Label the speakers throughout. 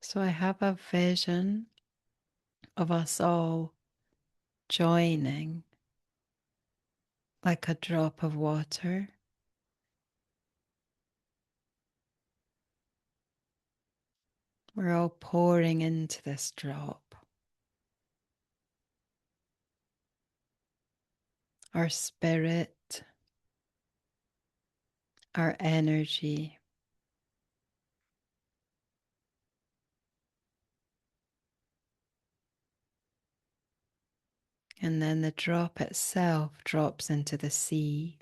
Speaker 1: So I have a vision of us all joining like a drop of water. We're all pouring into this drop. Our spirit, our energy, and then the drop itself drops into the sea.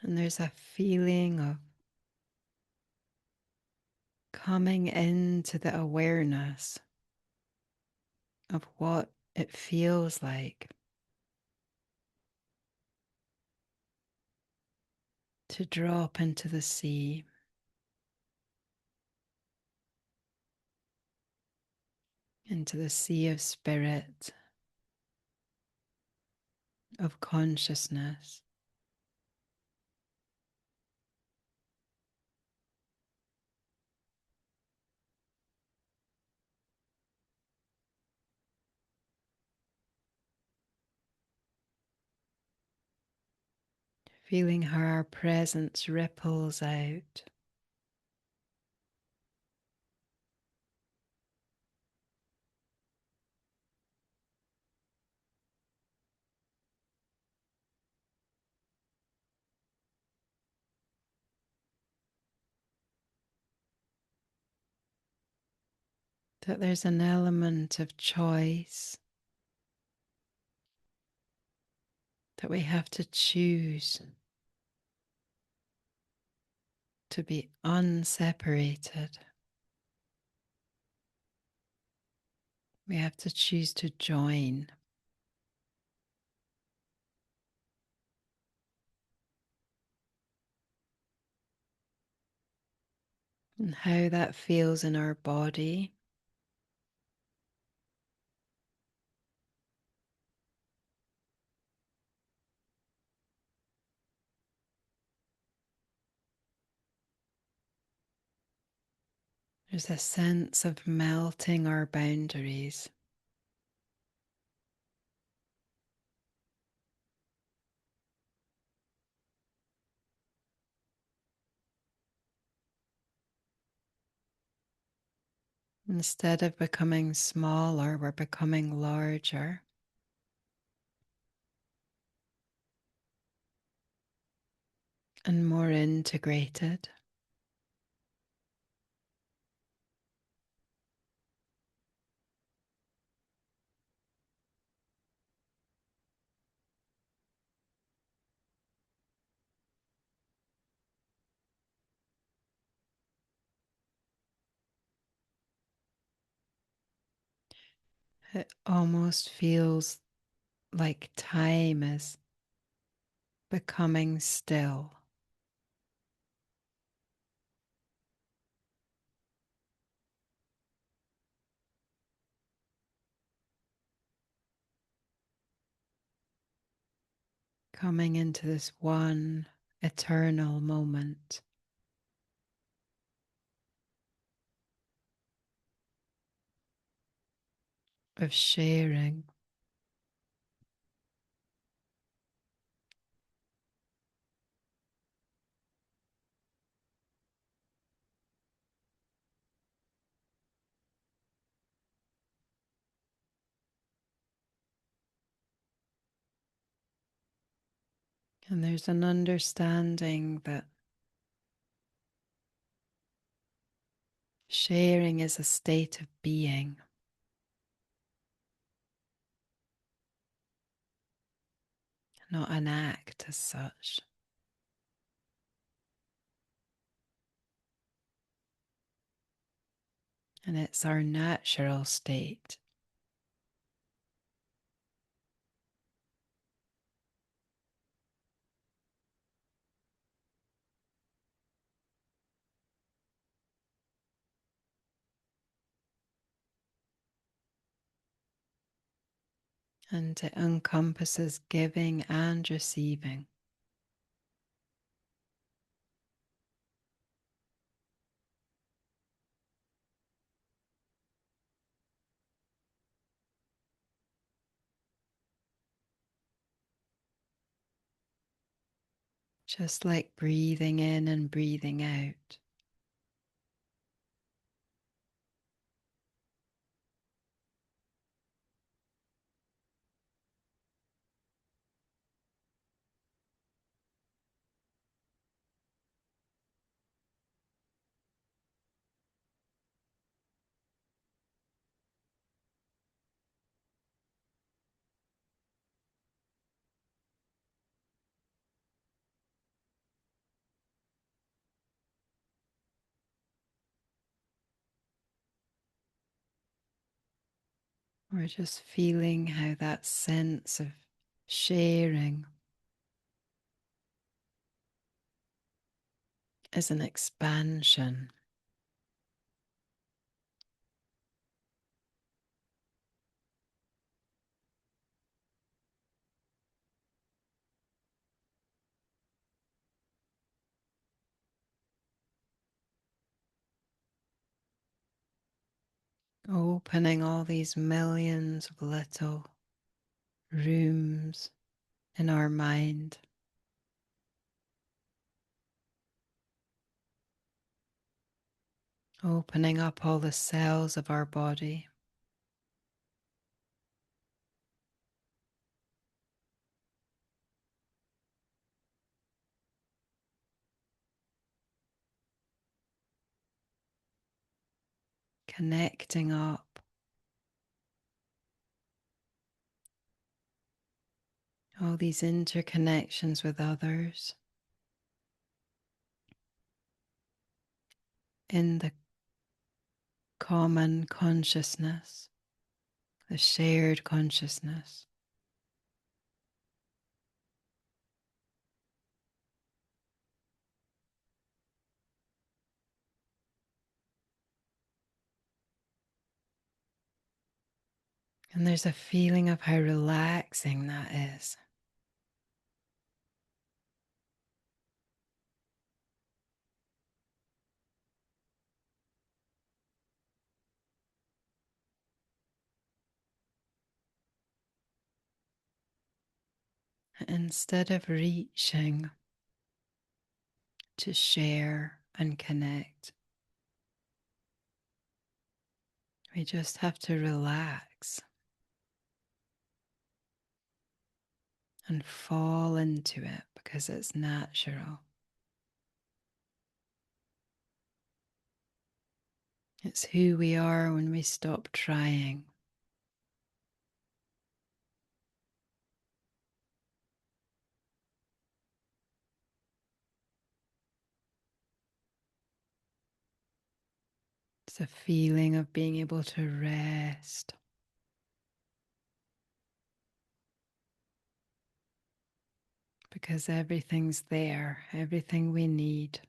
Speaker 1: And there's a feeling of coming into the awareness of what it feels like to drop into the sea, into the sea of spirit, of consciousness. Feeling how our presence ripples out. That there's an element of choice, that we have to choose to be unseparated. We have to choose to join. And how that feels in our body. There's a sense of melting our boundaries. Instead of becoming smaller, we're becoming larger and more integrated. It almost feels like time is becoming still. Coming into this one eternal moment of sharing. And there's an understanding that sharing is a state of being, not an act as such. And it's our natural state. And it encompasses giving and receiving. Just like breathing in and breathing out. We're just feeling how that sense of sharing is an expansion, opening all these millions of little rooms in our mind, opening up all the cells of our body, connecting up all these interconnections with others in the common consciousness, the shared consciousness. And there's a feeling of how relaxing that is. Instead of reaching to share and connect, we just have to relax and fall into it because it's natural. It's who we are when we stop trying. It's a feeling of being able to rest, because everything's there, everything we need.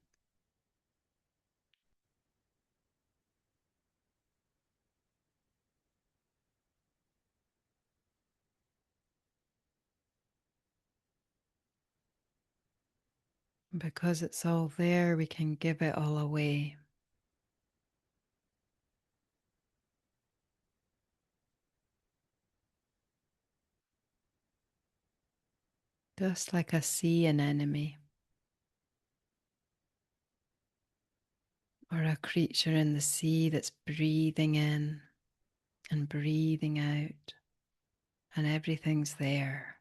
Speaker 1: Because it's all there, we can give it all away. Just like a sea anemone or a creature in the sea that's breathing in and breathing out, and everything's there.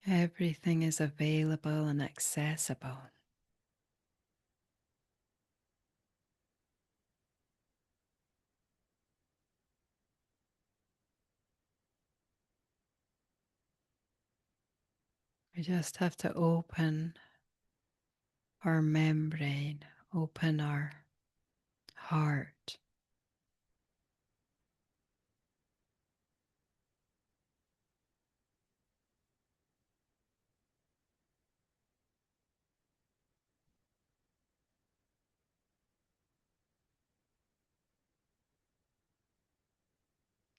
Speaker 1: Everything is available and accessible. We just have to open our membrane, open our heart,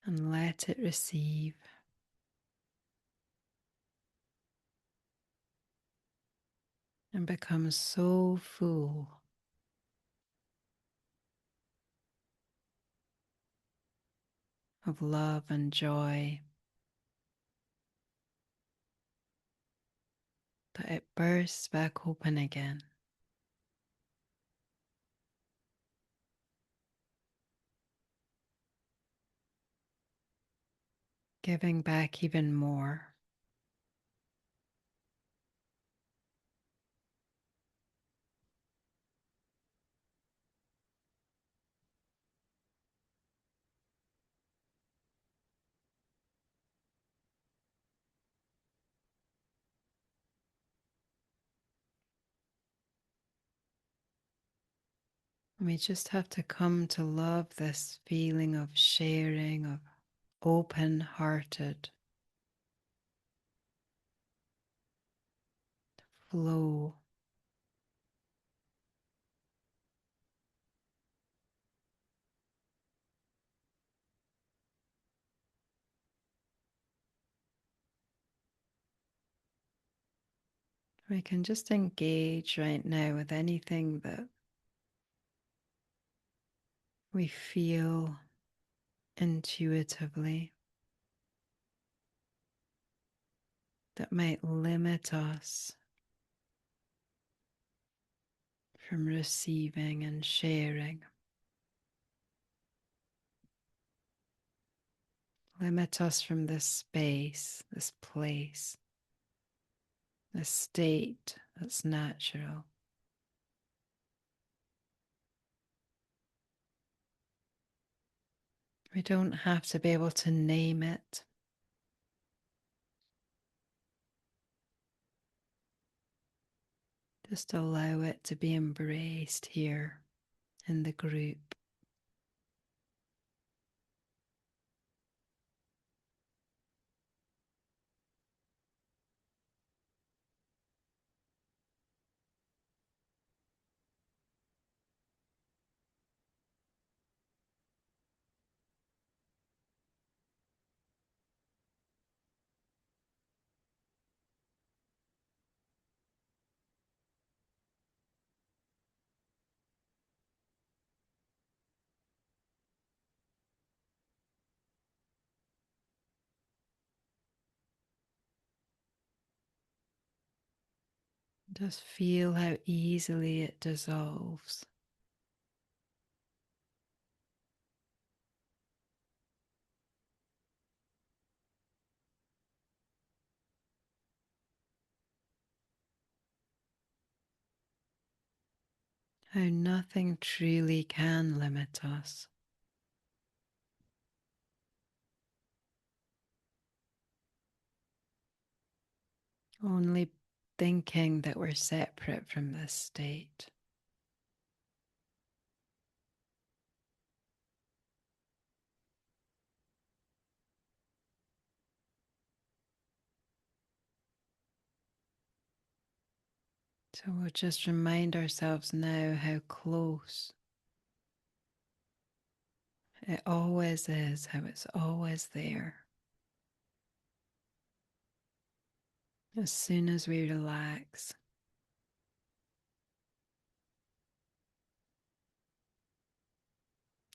Speaker 1: and let it receive. And become so full of love and joy that it bursts back open again, giving back even more. We just have to come to love this feeling of sharing, of open hearted flow. We can just engage right now with anything that we feel intuitively that might limit us from receiving and sharing, limit us from this space, this place, this state that's natural. We don't have to be able to name it. Just allow it to be embraced here in the group. Just feel how easily it dissolves. How nothing truly can limit us. Only thinking that we're separate from this state. So we'll just remind ourselves now how close it always is, how it's always there. As soon as we relax,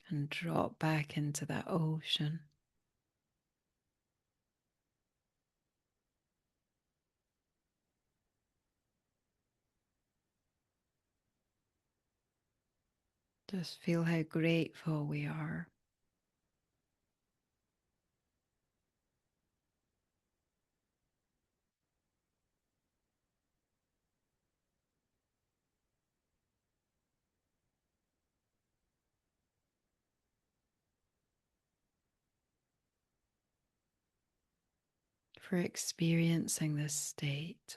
Speaker 1: and drop back into that ocean. Just feel how grateful we are. For experiencing this state.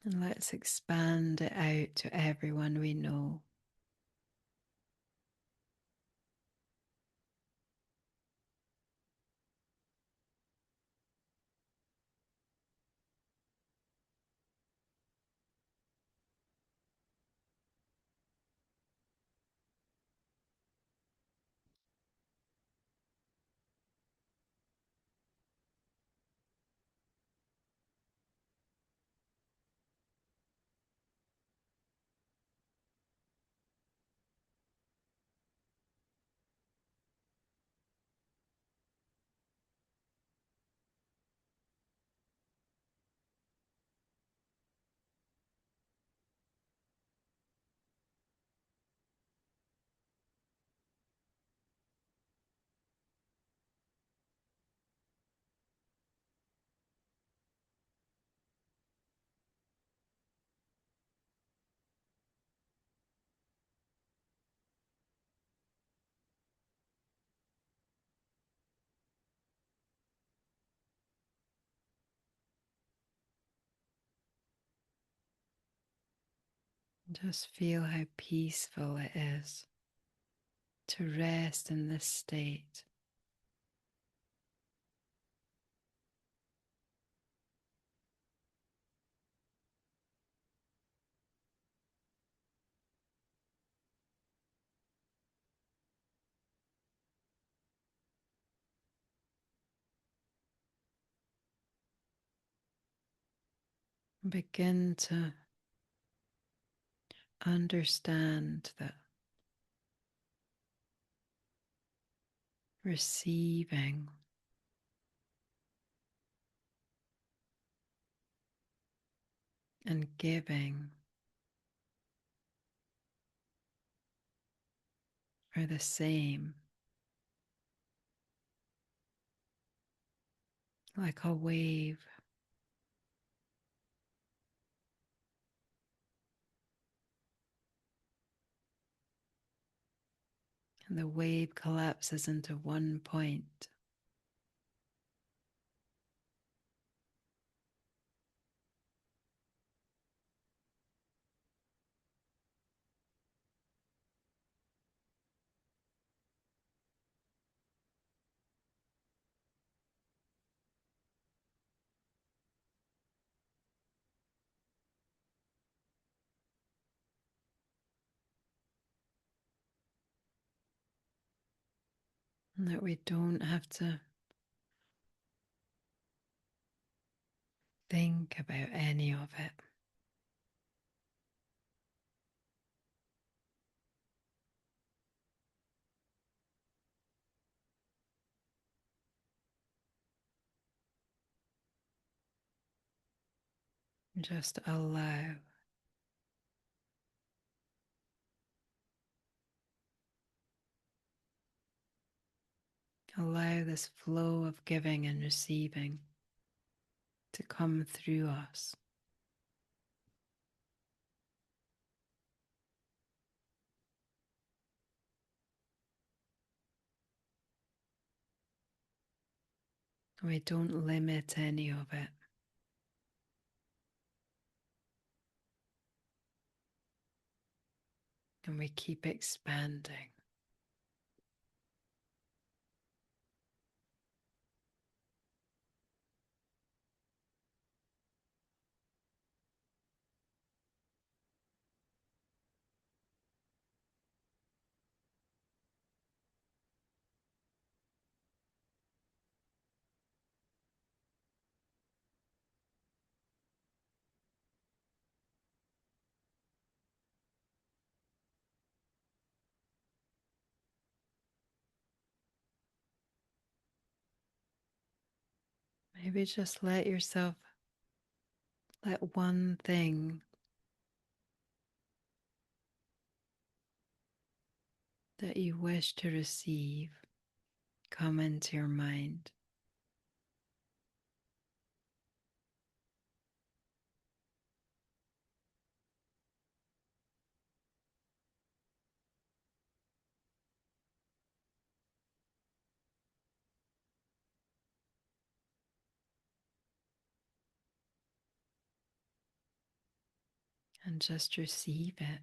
Speaker 1: And let's expand it out to everyone we know. Just feel how peaceful it is to rest in this state. Begin to understand that receiving and giving are the same, like a wave. And the wave collapses into one point. And that we don't have to think about any of it. Just allow. Allow this flow of giving and receiving to come through us. We don't limit any of it. And we keep expanding. Maybe just let one thing that you wish to receive come into your mind. And just receive it.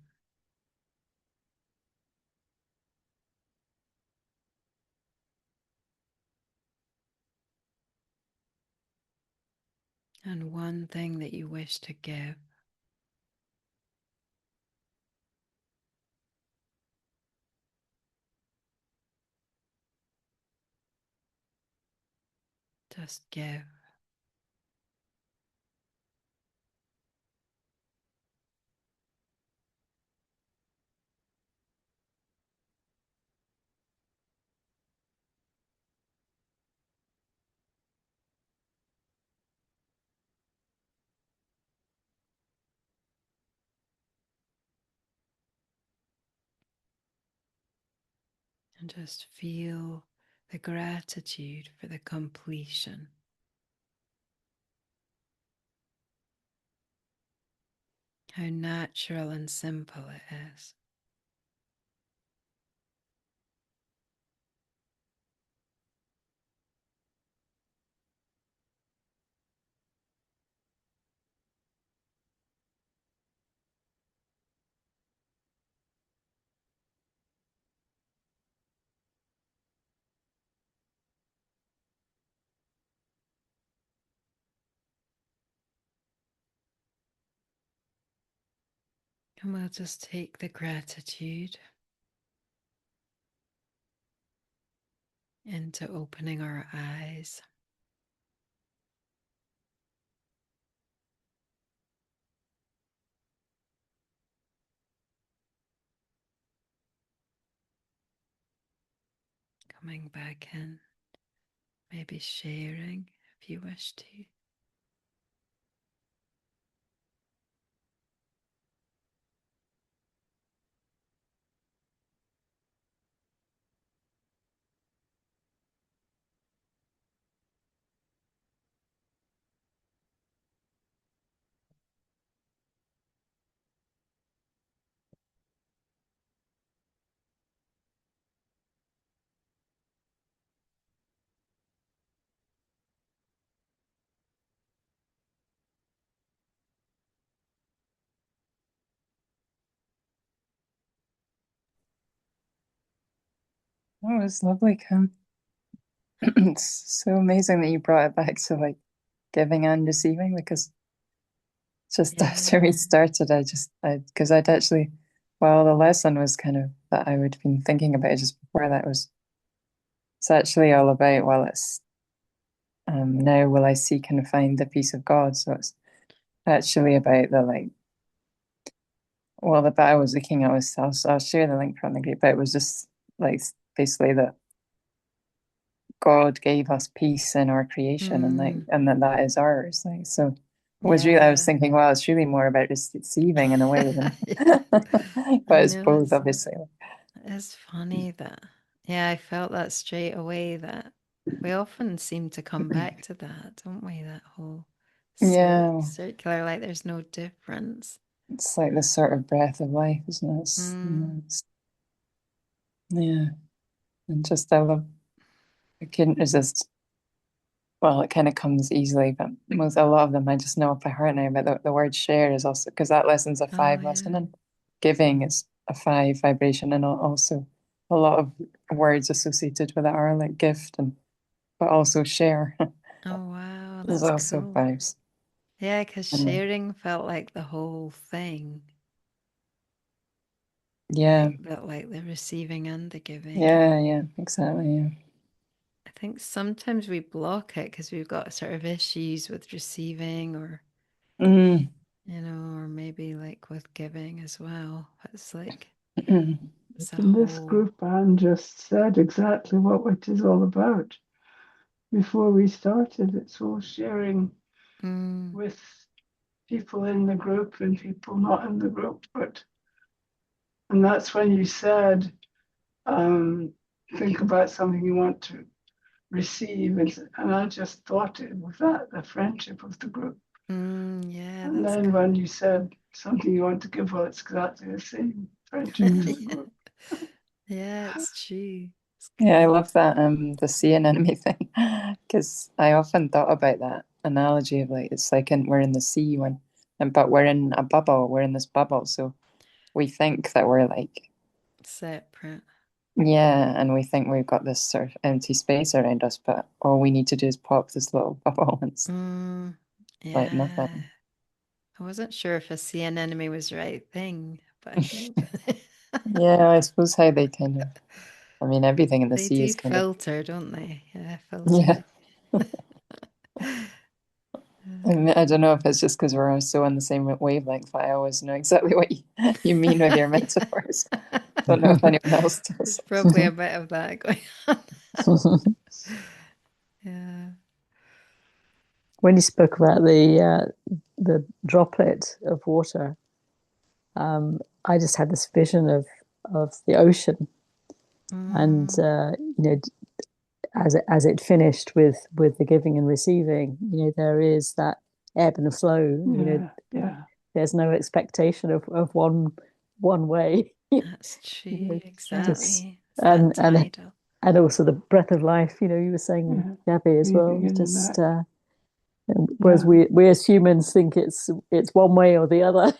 Speaker 1: And one thing that you wish to give. Just give. And just feel the gratitude for the completion. How natural and simple it is. And we'll just take the gratitude into opening our eyes. Coming back in, maybe sharing if you wish to.
Speaker 2: Oh, it's lovely, Kim. It's so amazing that you brought it back to like giving and receiving because just after we
Speaker 1: Yeah.
Speaker 2: started, because I'd actually, well, the lesson was kind of that I would have been thinking about just before that was, it's actually all about, well, it's now will I seek and find the peace of God. So it's actually about the like, well, the bit I was looking at was, I'll share the link from the group, but it was just like basically that God gave us peace in our creation and like
Speaker 1: Mm,
Speaker 2: and that is ours. Like so it was really I was
Speaker 1: yeah.
Speaker 2: thinking, well, it's really more about just receiving in a way than
Speaker 1: Yeah. I
Speaker 2: but it's
Speaker 1: know
Speaker 2: both obviously.
Speaker 1: it's funny that, yeah, I felt that straight away that we often seem to come back to that, don't we? That whole
Speaker 2: Yeah.
Speaker 1: circular, like there's no difference.
Speaker 2: It's like this sort of breath of life, isn't it?
Speaker 1: Mm,
Speaker 2: Yeah. And just I love I couldn't resist. Well, it kind of comes easily, but most a lot of them I just know off by heart now. But the word share is also because that lesson's a
Speaker 1: oh,
Speaker 2: five lesson,
Speaker 1: yeah.
Speaker 2: and giving is a five vibration, and also a lot of words associated with it are like gift and but also share
Speaker 1: Oh, wow.
Speaker 2: is
Speaker 1: That's
Speaker 2: also
Speaker 1: cool.
Speaker 2: fives.
Speaker 1: Yeah, because
Speaker 2: And
Speaker 1: sharing felt like the whole thing,
Speaker 2: yeah,
Speaker 1: like the receiving and the giving.
Speaker 2: yeah, exactly. Yeah.
Speaker 1: I think sometimes we block it because we've got sort of issues with receiving or,
Speaker 2: Mm.
Speaker 1: or maybe like with giving as well. It's like, it's
Speaker 3: But
Speaker 1: a
Speaker 3: in this
Speaker 1: whole.
Speaker 3: group, Anne just said exactly what it is all about. Before we started, it's all sharing
Speaker 1: Mm,
Speaker 3: with people in the group and people not in the group. And that's when you said, um, think about something you want to receive. And I just thought it was that, the friendship of the group.
Speaker 1: yeah,
Speaker 3: And
Speaker 1: that's
Speaker 3: then when
Speaker 1: cool.
Speaker 3: you said something you want to give, well, it's exactly the same friendship to
Speaker 2: Mm.
Speaker 3: the group.
Speaker 1: Yeah, it's true. It's
Speaker 2: Yeah, I
Speaker 1: cool.
Speaker 2: love that the sea anemone thing because I often thought about that analogy of like it's like we're in the sea when and but we're in a bubble, we're in this bubble, so we think that we're like
Speaker 1: Separate.
Speaker 2: yeah, and we think we've got this sort of empty space around us, but all we need to do is pop this little bubble and it's
Speaker 1: Mm,
Speaker 2: like
Speaker 1: yeah.
Speaker 2: nothing.
Speaker 1: I wasn't sure if a sea anemone was the right thing, but I think
Speaker 2: Yeah, I suppose how they kind of I mean everything in the
Speaker 1: they
Speaker 2: sea
Speaker 1: do
Speaker 2: is kind of
Speaker 1: filter, don't they? Yeah,
Speaker 2: yeah.
Speaker 1: filter.
Speaker 2: I mean, I don't know if it's just because we're so on the same wavelength, but I always know exactly what you mean with your metaphors. Don't know if anyone else
Speaker 1: There's
Speaker 2: does.
Speaker 1: probably a bit of that going on. Yeah.
Speaker 4: When you spoke about the droplet of water, I just had this vision of the ocean, and
Speaker 1: Mm,
Speaker 4: as it finished with the giving and receiving, there is that ebb and flow.
Speaker 3: Yeah, yeah.
Speaker 4: There's no expectation of one way.
Speaker 1: that's
Speaker 4: you
Speaker 1: true.
Speaker 4: know, just
Speaker 1: Exactly. It's that
Speaker 4: and and
Speaker 1: tidal.
Speaker 4: and also the breath of life. You were saying,
Speaker 3: Yeah,
Speaker 4: Gabby, as well.
Speaker 3: breathing in and
Speaker 4: Just
Speaker 3: out.
Speaker 4: whereas
Speaker 3: Yeah,
Speaker 4: we as humans think it's one way or the other.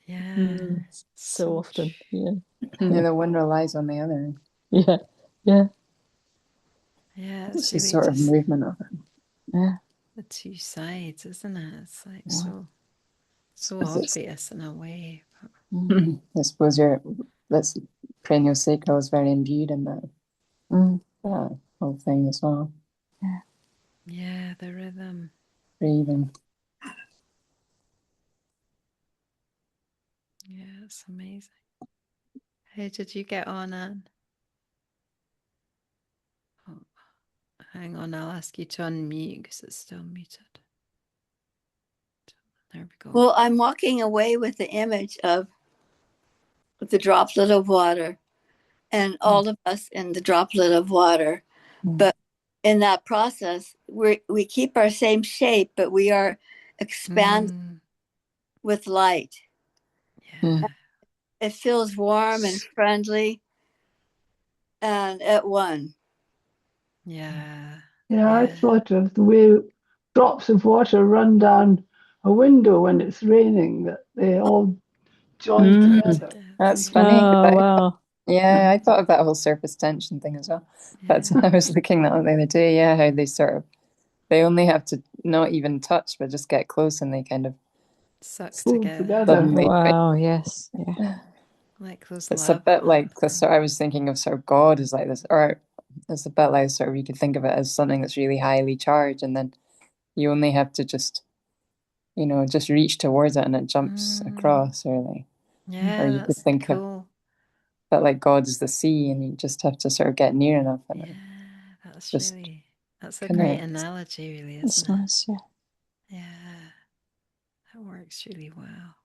Speaker 1: Yeah.
Speaker 4: Mm, so
Speaker 1: So
Speaker 4: often.
Speaker 1: true.
Speaker 4: Yeah.
Speaker 2: Yeah, the one relies on the other.
Speaker 4: Yeah. Yeah.
Speaker 1: Yeah, it's
Speaker 2: It's a
Speaker 1: really
Speaker 2: sort of
Speaker 1: just
Speaker 2: movement of it. Yeah.
Speaker 1: the two sides, isn't it? It's like
Speaker 2: Yeah.
Speaker 1: so. So obvious in a way.
Speaker 2: I suppose that's craniosacral is very imbued in that whole thing as well.
Speaker 1: Yeah, the rhythm.
Speaker 2: Breathing.
Speaker 1: Yeah, it's amazing. How did you get on, Anne? Oh, hang on, I'll ask you to unmute because it's still muted. There we go.
Speaker 5: Well, I'm walking away with the image of the droplet of water and all of us in the droplet of water. But in that process, we keep our same shape, but we are expanded with light.
Speaker 1: Yeah.
Speaker 5: It feels warm and friendly and at one.
Speaker 1: Yeah.
Speaker 3: Yeah, I thought of the way drops of water run down a window when it's raining, that they all join together.
Speaker 2: That's funny.
Speaker 4: Oh, wow.
Speaker 2: Yeah, I thought of that whole surface tension thing as well. But I was looking at it the other day, yeah, how they only have to not even touch, but just get close and they kind of
Speaker 1: sucks
Speaker 3: pull
Speaker 1: together.
Speaker 2: suddenly.
Speaker 4: Wow, yes. Yeah.
Speaker 1: Like those
Speaker 2: It's a
Speaker 1: love
Speaker 2: bit like
Speaker 1: bumps.
Speaker 2: I was thinking of sort of God as like this, or it's a bit like sort of you could think of it as something that's really highly charged, and then you only have to just just reach towards it and it jumps across, or
Speaker 1: Yeah,
Speaker 2: you could
Speaker 1: that's
Speaker 2: think of
Speaker 1: cool.
Speaker 2: that like God is the sea, and you just have to sort of get near enough, and
Speaker 1: That's
Speaker 2: just
Speaker 1: that's a
Speaker 2: connect.
Speaker 1: great analogy, really, isn't
Speaker 4: That's
Speaker 1: it?
Speaker 4: nice, yeah.
Speaker 1: Yeah, that works really well.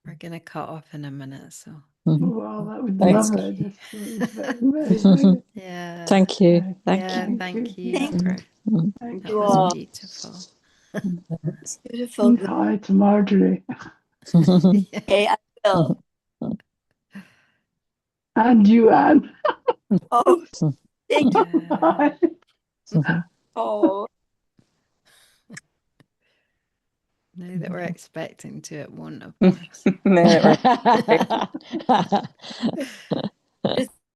Speaker 1: We're going to cut off in a minute, so.
Speaker 3: Well, that would be
Speaker 2: Thanks.
Speaker 3: lovely. Just very
Speaker 1: Yeah.
Speaker 4: Thank you.
Speaker 1: Yeah,
Speaker 4: Thank
Speaker 1: thank you.
Speaker 3: Thank
Speaker 1: That
Speaker 3: you
Speaker 1: was
Speaker 3: all.
Speaker 1: beautiful.
Speaker 5: Beautiful.
Speaker 3: Hi to Marjorie.
Speaker 5: Okay, I will.
Speaker 3: And you, Anne.
Speaker 5: Oh, thank you.
Speaker 3: Bye.
Speaker 5: Oh,
Speaker 1: Now that we're expecting to, it won't, of course.
Speaker 2: Now that we're
Speaker 5: it's